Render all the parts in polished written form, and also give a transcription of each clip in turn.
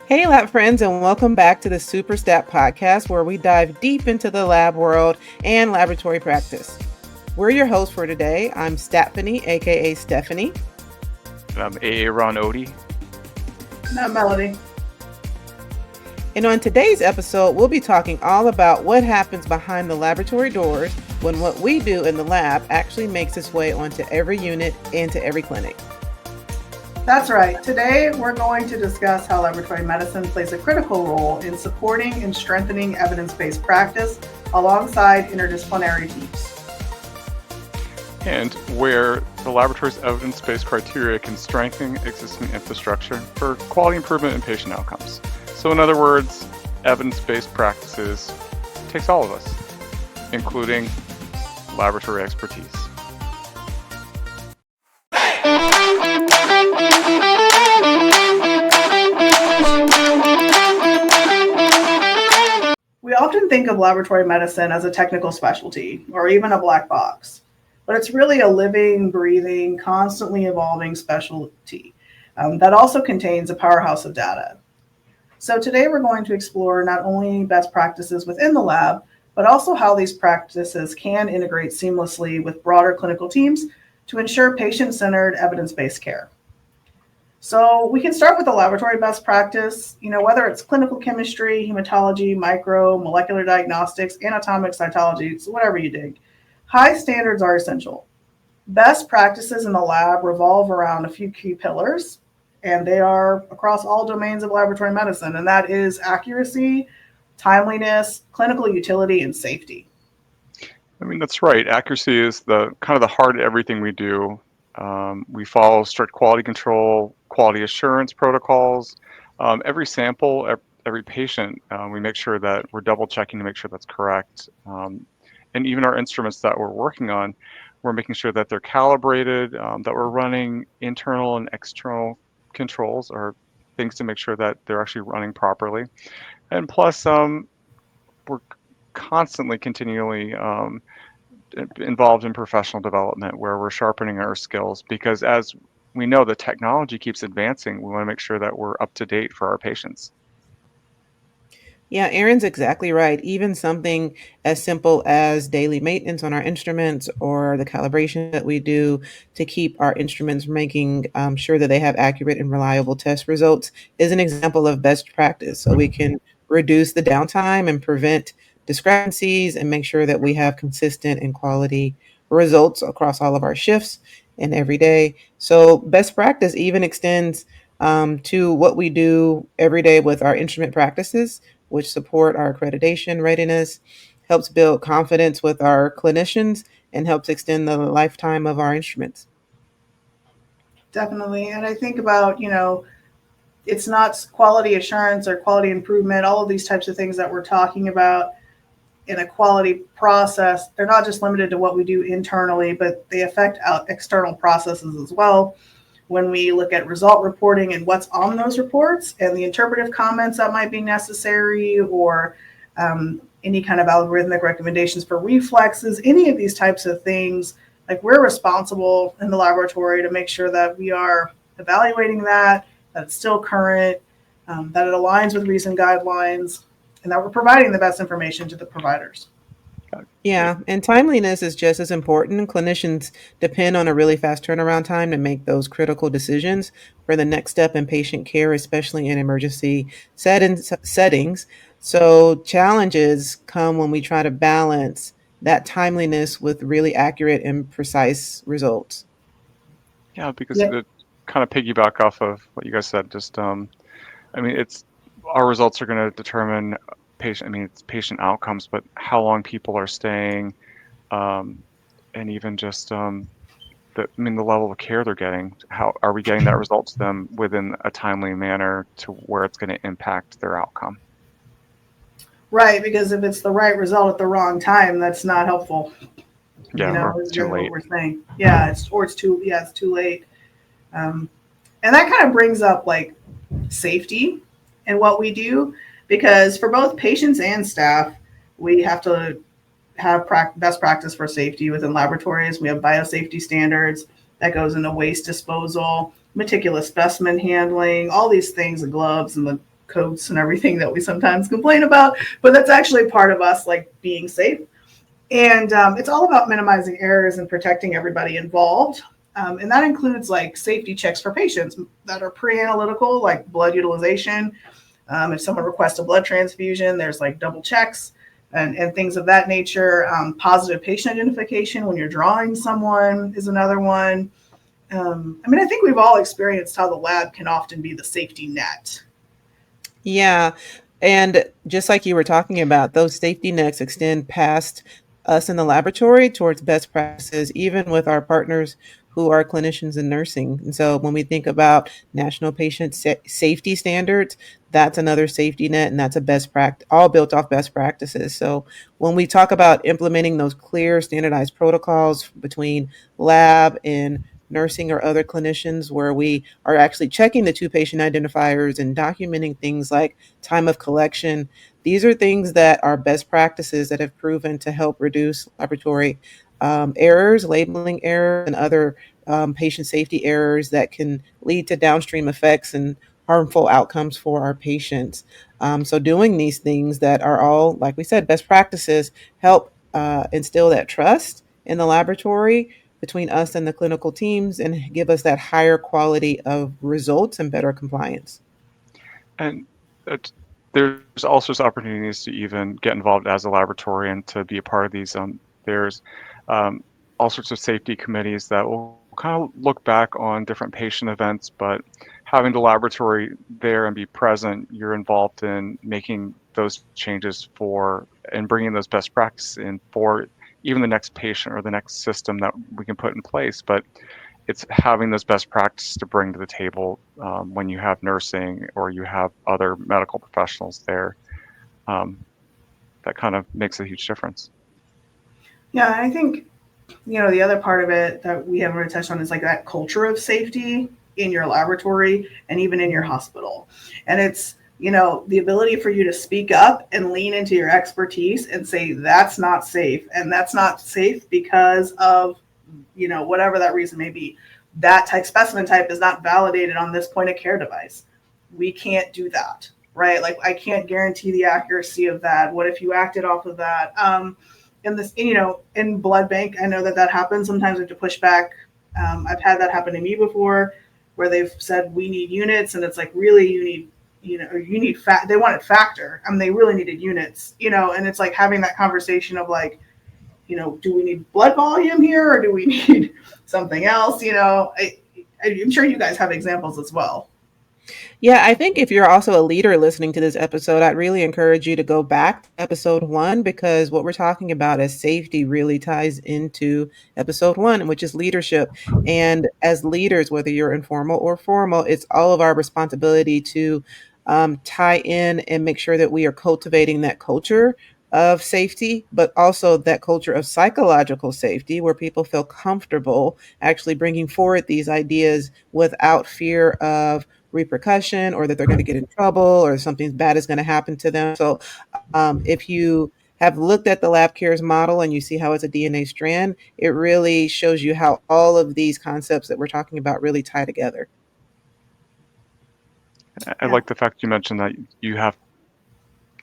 Hey, lab friends, and welcome back to the Super Stat Podcast, where we dive deep into the lab world and laboratory practice. We're your hosts for today. I'm Stephanie, aka Stephanie. And I'm A.A. Ron Odie. Not Melody. And on today's episode, we'll be talking all about what happens behind the laboratory doors when what we do in the lab actually makes its way onto every unit and to every clinic. That's right. Today, we're going to discuss how laboratory medicine plays a critical role in supporting and strengthening evidence-based practice alongside interdisciplinary teams. And where the laboratory's evidence-based criteria can strengthen existing infrastructure for quality improvement and patient outcomes. So in other words, evidence-based practices takes all of us, including laboratory expertise. We often think of laboratory medicine as a technical specialty or even a black box, but it's really a living, breathing, constantly evolving specialty that also contains a powerhouse of data. So today we're going to explore not only best practices within the lab, but also how these practices can integrate seamlessly with broader clinical teams to ensure patient-centered evidence-based care. So we can start with the laboratory best practice, whether it's clinical chemistry, hematology, micro, molecular diagnostics, anatomic cytology, so whatever you dig. High standards are essential. Best practices in the lab revolve around a few key pillars, and they are across all domains of laboratory medicine, and that is accuracy, timeliness, clinical utility, and safety. I mean, that's right. Accuracy is the kind of the heart of everything we do. We follow strict quality control, quality assurance protocols. Every sample, every patient, we make sure that we're double checking to make sure that's correct. And even our instruments that we're working on, we're making sure that they're calibrated, that we're running internal and external controls or things to make sure that they're actually running properly. And plus, we're constantly, continually involved in professional development where we're sharpening our skills because as we know the technology keeps advancing, we want to make sure that we're up to date for our patients. Yeah, Aaron's exactly right. Even something as simple as daily maintenance on our instruments or the calibration that we do to keep our instruments making sure that they have accurate and reliable test results is an example of best practice. So we can reduce the downtime and prevent discrepancies and make sure that we have consistent and quality results across all of our shifts and every day. So best practice even extends to what we do every day with our instrument practices, which support our accreditation readiness, helps build confidence with our clinicians, and helps extend the lifetime of our instruments. Definitely. And I think about, it's not quality assurance or quality improvement, all of these types of things that we're talking about in a quality process. They're not just limited to what we do internally, but they affect external processes as well. When we look at result reporting and what's on those reports and the interpretive comments that might be necessary or any kind of algorithmic recommendations for reflexes, any of these types of things, like we're responsible in the laboratory to make sure that we are evaluating that it's still current, that it aligns with recent guidelines, and that we're providing the best information to the providers. Yeah, and timeliness is just as important. Clinicians depend on a really fast turnaround time to make those critical decisions for the next step in patient care, especially in emergency settings. So challenges come when we try to balance that timeliness with really accurate and precise results. Yeah, because Yeah. it kind of piggyback off of what you guys said. Just, I mean, it's our results are going to determine patient. I mean, it's patient outcomes, but how long people are staying, and even just the level of care they're getting. How are we getting that result to them within a timely manner to where it's going to impact their outcome? Right, because if it's the right result at the wrong time, that's not helpful. Yeah, or Is too really what late. we're saying. Yeah, it's too late. Um, and that kind of brings up like safety and what we do, because for both patients and staff, we have to have best practice for safety within laboratories. We have biosafety standards that goes into waste disposal, meticulous specimen handling, all these things, the gloves and the codes and everything that we sometimes complain about, but that's actually part of us like being safe. And it's all about minimizing errors and protecting everybody involved. And that includes like safety checks for patients that are pre-analytical, like blood utilization. If someone requests a blood transfusion, there's like double checks and things of that nature. Positive patient identification when you're drawing someone is another one. I mean, I think we've all experienced how the lab can often be the safety net. Yeah. And just like you were talking about, those safety nets extend past us in the laboratory towards best practices, even with our partners who are clinicians in nursing. And so when we think about national patient safety standards, that's another safety net, and that's a best practice, all built off best practices. So when we talk about implementing those clear standardized protocols between lab and nursing or other clinicians, where we are actually checking the two patient identifiers and documenting things like time of collection. These are things that are best practices that have proven to help reduce laboratory errors, labeling errors, and other patient safety errors that can lead to downstream effects and harmful outcomes for our patients. So, doing these things that are all, like we said, best practices help instill that trust in the laboratory between us and the clinical teams and give us that higher quality of results and better compliance. And it, there's all sorts of opportunities to even get involved as a laboratory and to be a part of these. There's um, all sorts of safety committees that will kind of look back on different patient events, but having the laboratory there and be present, you're involved in making those changes for and bringing those best practices in for even the next patient or the next system that we can put in place. But it's having those best practices to bring to the table when you have nursing or you have other medical professionals there. Um, that kind of makes a huge difference. Yeah, I think the other part of it that we haven't really touched on is like that culture of safety in your laboratory and even in your hospital. And it's, the ability for you to speak up and lean into your expertise and say, that's not safe. And that's not safe because of, whatever that reason may be. That type specimen type is not validated on this point of care device. We can't do that, right? Like I can't guarantee the accuracy of that. What if you acted off of that? In this, in blood bank, I know that happens. Sometimes we have to push back. I've had that happen to me before, where they've said we need units, and it's like really you need, you need They wanted factor. I mean, they really needed units, and it's like having that conversation of like, do we need blood volume here or do we need something else? I'm sure you guys have examples as well. Yeah, I think if you're also a leader listening to this episode, I'd really encourage you to go back to episode one, because what we're talking about as safety really ties into episode one, which is leadership. And as leaders, whether you're informal or formal, it's all of our responsibility to tie in and make sure that we are cultivating that culture of safety, but also that culture of psychological safety where people feel comfortable actually bringing forward these ideas without fear of repercussion or that they're going to get in trouble or something bad is going to happen to them. So, if you have looked at the lab cares model and you see how it's a DNA strand, it really shows you how all of these concepts that we're talking about really tie together. I Yeah. like the fact you mentioned that you have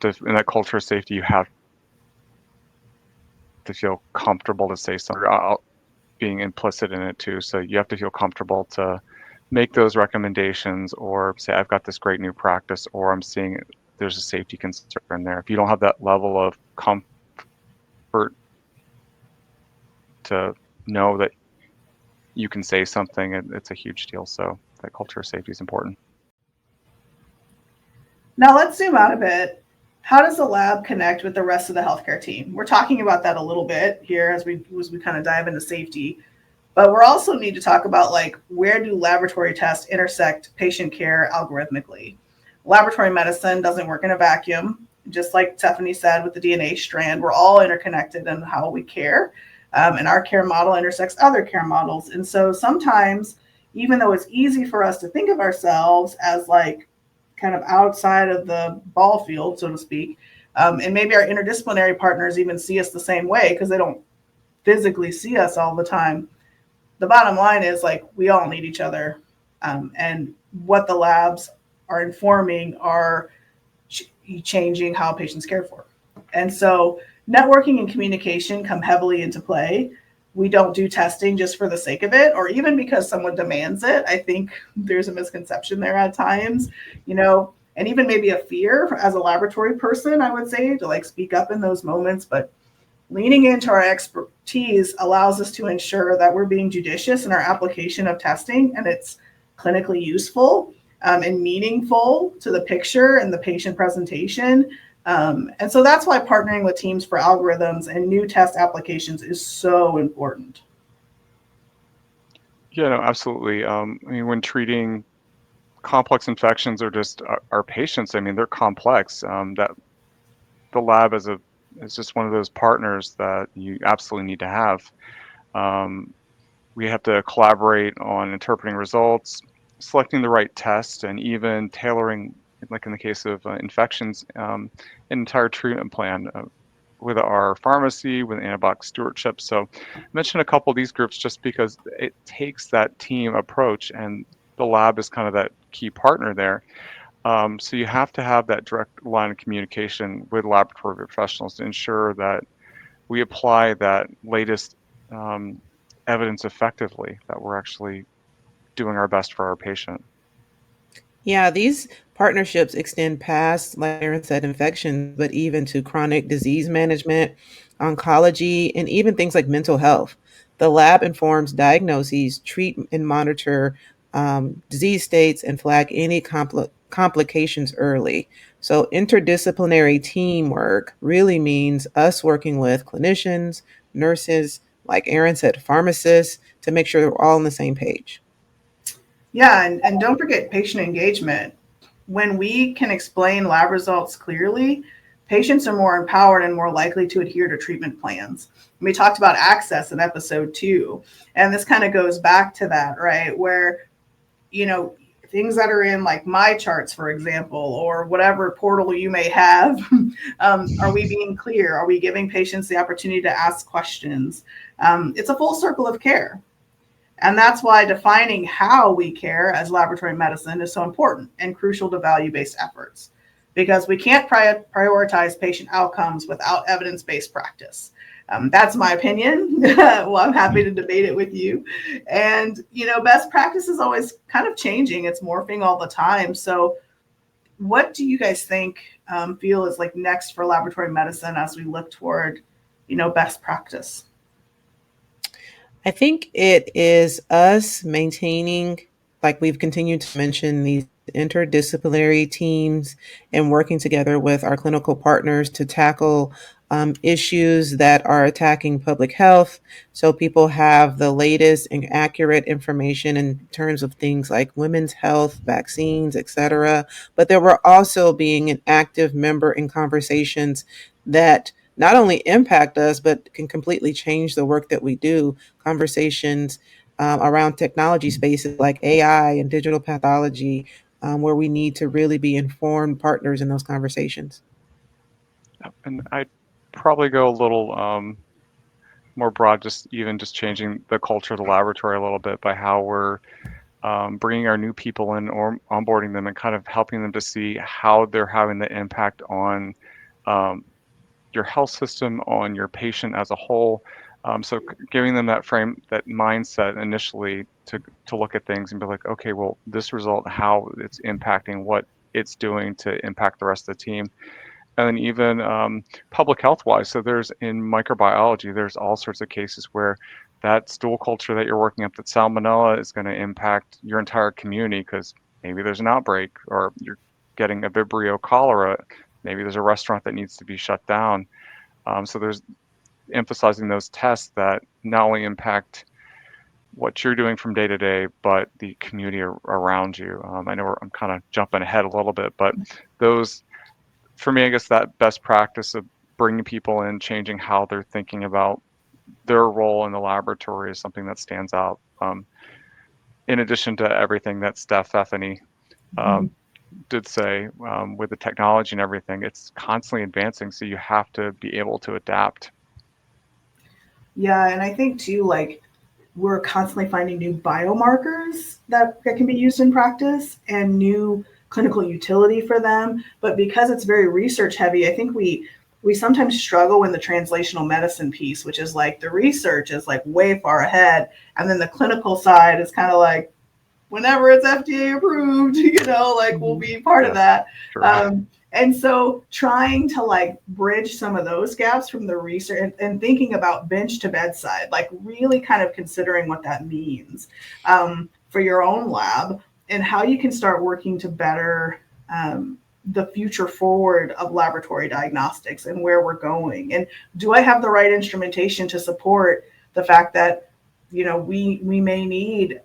to, in that culture of safety, you have to feel comfortable to say something, being implicit in it too. So you have to feel comfortable to make those recommendations or say, I've got this great new practice, or I'm seeing there's a safety concern there. If you don't have that level of comfort to know that you can say something, it's a huge deal. So that culture of safety is important. Now let's zoom out a bit. How does the lab connect with the rest of the healthcare team? We're talking about that a little bit here as we kind of dive into safety, but we also need to talk about like where do laboratory tests intersect patient care algorithmically? Laboratory medicine doesn't work in a vacuum. Just like Stephanie said with the DNA strand, we're all interconnected in how we care, and our care model intersects other care models. And so sometimes, even though it's easy for us to think of ourselves as like kind of outside of the ball field, so to speak. And maybe our interdisciplinary partners even see us the same way because they don't physically see us all the time. The bottom line is like we all need each other. And what the labs are informing are changing how patients care for. And so networking and communication come heavily into play. We don't do testing just for the sake of it, or even because someone demands it. I think there's a misconception there at times, and even maybe a fear as a laboratory person, I would say, to like speak up in those moments. But leaning into our expertise allows us to ensure that we're being judicious in our application of testing and it's clinically useful and meaningful to the picture and the patient presentation. And so that's why partnering with teams for algorithms and new test applications is so important. Yeah, no, absolutely. I mean, when treating complex infections or just our patients, I mean, they're complex. That the lab is just one of those partners that you absolutely need to have. Um, we have to collaborate on interpreting results, selecting the right test, and even tailoring, like in the case of infections, an entire treatment plan with our pharmacy, with antibiotic stewardship. So I mentioned a couple of these groups just because it takes that team approach, and the lab is kind of that key partner there. So you have to have that direct line of communication with laboratory professionals to ensure that we apply that latest um, evidence effectively, that we're actually doing our best for our patient. Yeah, these partnerships extend past, like Aaron said, infections, but even to chronic disease management, oncology, and even things like mental health. The lab informs diagnoses, treat and monitor disease states, and flag any complications early. So, interdisciplinary teamwork really means us working with clinicians, nurses, like Aaron said, pharmacists, to make sure we're all on the same page. Yeah, and don't forget patient engagement. When we can explain lab results clearly, patients are more empowered and more likely to adhere to treatment plans. We talked about access in episode 2, and this kind of goes back to that, right? Where, you know, things that are in like my charts, for example, or whatever portal you may have, are we being clear? Are we giving patients the opportunity to ask questions? It's a full circle of care. And that's why defining how we care as laboratory medicine is so important and crucial to value based efforts, because we can't prioritize patient outcomes without evidence based practice. That's my opinion. Well, I'm happy to debate it with you. And, best practice is always kind of changing, it's morphing all the time. So, what do you guys think feel is like next for laboratory medicine as we look toward, best practice? I think it is us maintaining, like we've continued to mention, these interdisciplinary teams and working together with our clinical partners to tackle issues that are attacking public health. So people have the latest and accurate information in terms of things like women's health, vaccines, etc. But that we're also being an active member in conversations that not only impact us, but can completely change the work that we do. Conversations around technology spaces like AI and digital pathology, where we need to really be informed partners in those conversations. And I'd probably go a little more broad, just even just changing the culture of the laboratory a little bit by how we're bringing our new people in or onboarding them and kind of helping them to see how they're having the impact on um, your health system, on your patient as a whole. So giving them that frame, that mindset initially to look at things and be like, okay, well, this result, how it's impacting, what it's doing to impact the rest of the team. And then even public health wise, so there's in microbiology, there's all sorts of cases where that stool culture that you're working up, that salmonella is going to impact your entire community because maybe there's an outbreak or you're getting a Vibrio cholera. Maybe there's a restaurant that needs to be shut down. So there's emphasizing those tests that not only impact what you're doing from day to day, but the community around you. I know I'm kind of jumping ahead a little bit, but those, for me, I guess that best practice of bringing people in, changing how they're thinking about their role in the laboratory is something that stands out. In addition to everything that Stephanie Mhm. did say with the technology and everything, it's constantly advancing, so you have to be able to adapt. Yeah, and I think too, like we're constantly finding new biomarkers that can be used in practice and new clinical utility for them. But because it's very research heavy, I think we sometimes struggle in the translational medicine piece, which is like the research is like way far ahead, and then the clinical side is kind of like whenever it's FDA approved, like we'll be part of Yes, that. sure. And so trying to like bridge some of those gaps from the research and thinking about bench to bedside, like really kind of considering what that means for your own lab and how you can start working to better the future forward of laboratory diagnostics and where we're going. And do I have the right instrumentation to support the fact that, we may need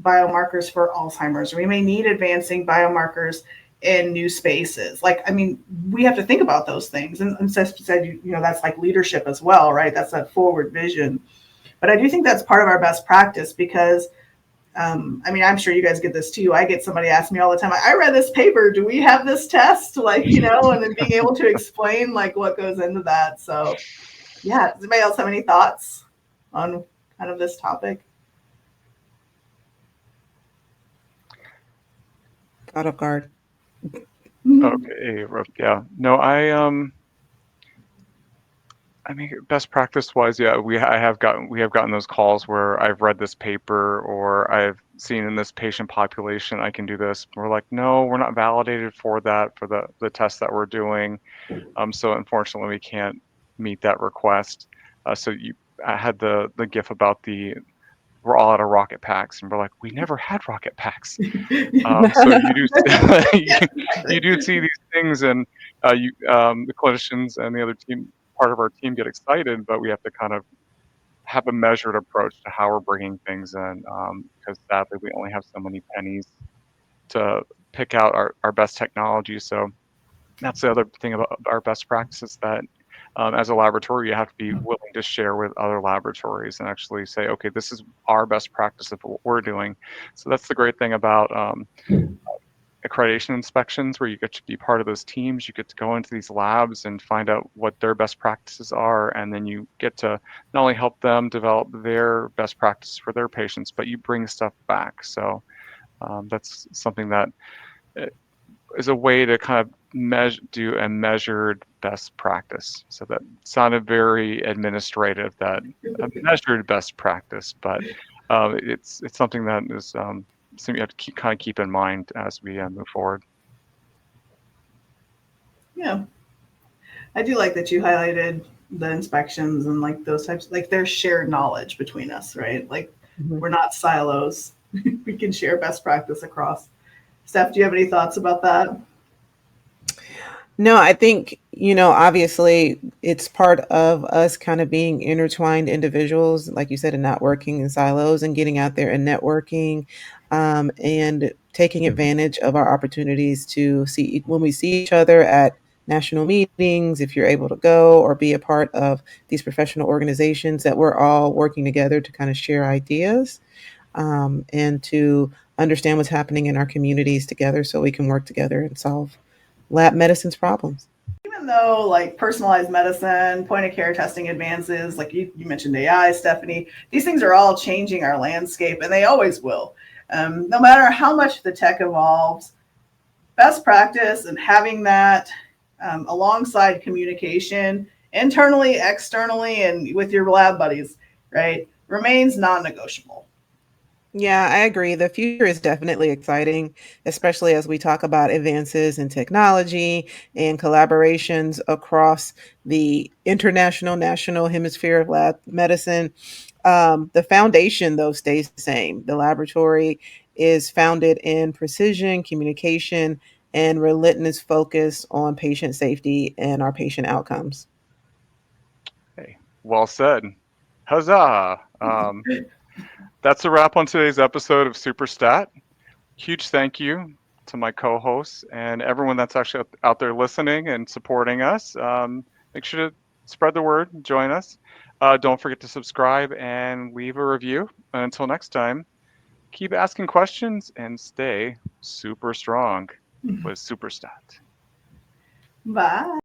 biomarkers for Alzheimer's, or we may need advancing biomarkers in new spaces. Like, I mean, we have to think about those things. And Seth said, that's like leadership as well, right? That's that forward vision. But I do think that's part of our best practice because, I mean, I'm sure you guys get this too. I get somebody ask me all the time, I read this paper. Do we have this test? Like, and then being able to explain like what goes into that. So yeah, does anybody else have any thoughts on kind of this topic? Caught off guard. Okay, yeah. No, I mean, best practice wise, yeah, we have gotten those calls where I've read this paper or I've seen in this patient population I can do this. We're like, no, we're not validated for that for the test that we're doing. So unfortunately, we can't meet that request. I had the gif about we're all out of rocket packs, and we're like, we never had rocket packs. So you do you do see these things, and the clinicians and the other part of our team get excited, but we have to kind of have a measured approach to how we're bringing things in, because sadly we only have so many pennies to pick out our best technology. So that's the other thing about our best practices that as a laboratory, you have to be willing to share with other laboratories and actually say, okay, this is our best practice of what we're doing. So that's the great thing about accreditation inspections, where you get to be part of those teams. You get to go into these labs and find out what their best practices are, and then you get to not only help them develop their best practices for their patients, but you bring stuff back. So that's something that is a way to kind of do a measured best practice. So that sounded very administrative, that a measured best practice, but it's something that is something you have to kind of keep in mind as we move forward. Yeah, I do like that you highlighted the inspections and like those types. Like there's shared knowledge between us, right? Like we're not silos. We can share best practice across. Steph, do you have any thoughts about that? No, I think, obviously it's part of us kind of being intertwined individuals, like you said, and not working in silos and getting out there and networking, and taking advantage of our opportunities to see when we see each other at national meetings, if you're able to go or be a part of these professional organizations, that we're all working together to kind of share ideas, and to understand what's happening in our communities together so we can work together and solve lab medicine's problems. Even though like personalized medicine, point of care testing advances, like you mentioned AI, Stephanie, these things are all changing our landscape and they always will. No matter how much the tech evolves, best practice and having that alongside communication internally, externally, and with your lab buddies, right, remains non-negotiable. Yeah, I agree. The future is definitely exciting, especially as we talk about advances in technology and collaborations across the international, national hemisphere of lab medicine. The foundation, though, stays the same. The laboratory is founded in precision, communication, and relentless focus on patient safety and our patient outcomes. Hey, well said. Huzzah! That's a wrap on today's episode of Superstat. Huge thank you to my co-hosts and everyone that's actually out there listening and supporting us. Make sure to spread the word, join us. Don't forget to subscribe and leave a review. And until next time, keep asking questions and stay super strong with Superstat. Bye.